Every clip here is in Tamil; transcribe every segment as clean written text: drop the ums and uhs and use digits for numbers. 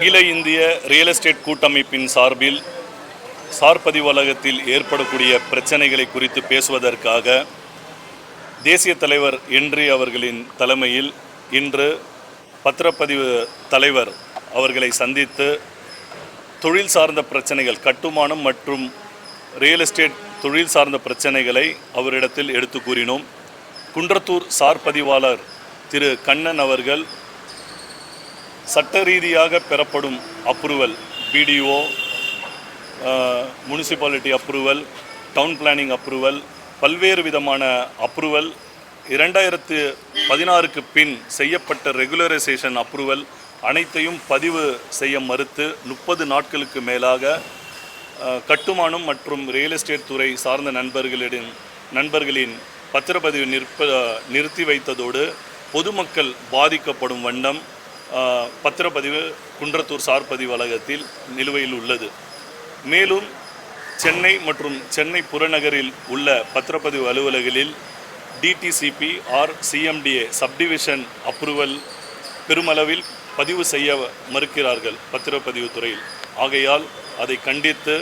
அகில இந்திய ரியல் எஸ்டேட் கூட்டமைப்பின் சார்பில் சார் பதிவலகத்தில் ஏற்படக்கூடிய பிரச்சனைகளை குறித்து பேசுவதற்காக தேசிய தலைவர் என்றி அவர்களின் தலைமையில் இன்று பத்திரப்பதிவு தலைவர் அவர்களை சந்தித்து தொழில் சார்ந்த பிரச்சனைகள், கட்டுமானம் மற்றும் ரியல் எஸ்டேட் தொழில் சார்ந்த பிரச்சனைகளை அவரிடத்தில் எடுத்து கூறினோம். குன்றத்தூர் சார் பதிவாளர் திரு கண்ணன் அவர்கள் சட்ட ரீதியாக பெறப்படும் approval, BDO, municipality approval, town planning approval, பல்வேறு விதமான அப்ரூவல், 2016க்கு பின் செய்யப்பட்ட ரெகுலரைசேஷன் அப்ரூவல் அனைத்தையும் பதிவு செய்ய மறுத்து 30 நாட்களுக்கு மேலாக கட்டுமானம் மற்றும் ரியல் எஸ்டேட் துறை சார்ந்த நண்பர்களின் பத்திரப்பதிவு நிறுத்தி வைத்ததோடு பொதுமக்கள் பாதிக்கப்படும் வண்ணம் பத்திரப்பதிவு குன்றத்தூர் சார் பதிவு அலுவலகத்தில் நிலுவையில் உள்ளது. மேலும் சென்னை மற்றும் சென்னை புறநகரில் உள்ள பத்திரப்பதிவு அலுவலகங்களில் DTCP or CMDA subdivision approval பெருமளவில் பதிவு செய்ய மறுக்கிறார்கள் பத்திரப்பதிவு துறையில். ஆகையால் அதை கண்டித்து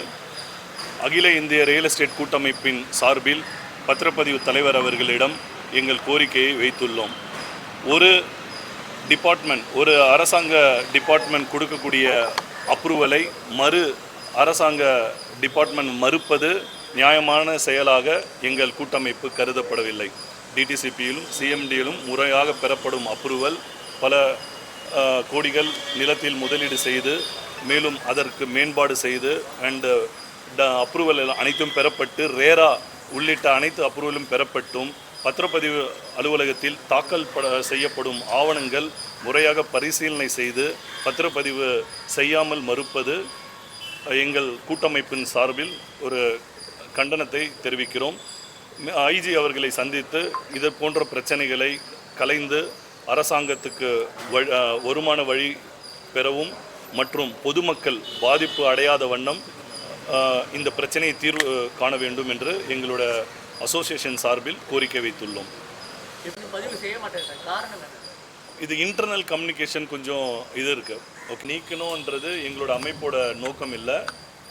அகில இந்திய ரியல் எஸ்டேட் கூட்டமைப்பின் சார்பில் பத்திரப்பதிவு தலைவர் அவர்களிடம் எங்கள் கோரிக்கையை வைத்துள்ளோம். ஒரு அரசாங்க டிபார்ட்மெண்ட் கொடுக்கக்கூடிய அப்ரூவலை அரசாங்க டிபார்ட்மெண்ட் மறுப்பது நியாயமான செயலாக எங்கள் கூட்டமைப்பு கருதப்படவில்லை. டிடிசிபியிலும் சிஎம்டியிலும் முறையாக பெறப்படும் அப்ரூவல் பல கோடிகள் நிலத்தில் முதலீடு செய்து மேலும் அதற்கு மேம்பாடு செய்து அப்ரூவல் அனைத்தும் பெறப்பட்டு ரேரா உள்ளிட்ட அனைத்து அப்ரூவலும் பெறப்பட்டும் பத்திரப்பதிவு அலுவலகத்தில் தாக்கல் செய்யப்படும் ஆவணங்கள் முறையாக பரிசீலனை செய்து பத்திரப்பதிவு செய்யாமல் மறுப்பது எங்கள் கூட்டமைப்பின் சார்பில் ஒரு கண்டனத்தை தெரிவிக்கிறோம். ஐஜி அவர்களை சந்தித்து இது போன்ற பிரச்சனைகளை கலைந்து அரசாங்கத்துக்கு வருமான வழி பெறவும் மற்றும் பொதுமக்கள் பாதிப்பு அடையாத வண்ணம் இந்த பிரச்சனையை தீர்வு காண வேண்டும் என்று எங்களோட அசோசியேஷன் சார்பில் கோரிக்கை வைத்துள்ளோம். இது இன்டர்னல் கம்யூனிகேஷன் கொஞ்சம் இது இருக்குது. நீக்கணுன்றது எங்களோட அமைப்போட நோக்கம் இல்லை.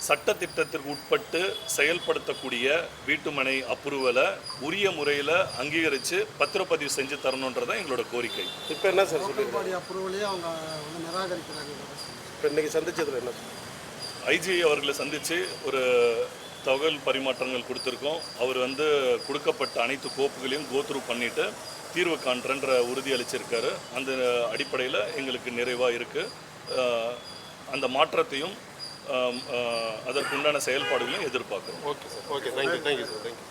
சட்டத்திட்டத்திற்கு உட்பட்டு செயல்படுத்தக்கூடிய வீட்டுமனை அப்ரூவலை உரிய முறையில் அங்கீகரித்து பத்திரப்பதிவு செஞ்சு தரணுன்றதான் எங்களோட கோரிக்கை. இப்போ என்ன சார் சொல்லியிருக்காங்க? அப்ரூவலே அவங்க நிராகரிக்கிறாங்க. இப்போ இன்றைக்கி சந்திச்சதில் என்ன? ஐஜி அவர்களை சந்தித்து ஒரு தகவல் பரிமாற்றங்கள் கொடுத்துருக்கோம். அவர் கொடுக்கப்பட்ட அனைத்து கோப்புகளையும் கோத்ரூ பண்ணிவிட்டு தீர்வு காண்றன்ற உறுதி அளிச்சிருக்காரு. அந்த அடிப்படையில் எங்களுக்கு நிறைவாக இருக்குது. அந்த மாற்றத்தையும் அதற்குண்டான செயல்பாடுகளையும் எதிர்பார்க்குறோம். Okay sir. Okay, thank you sir. Thank you.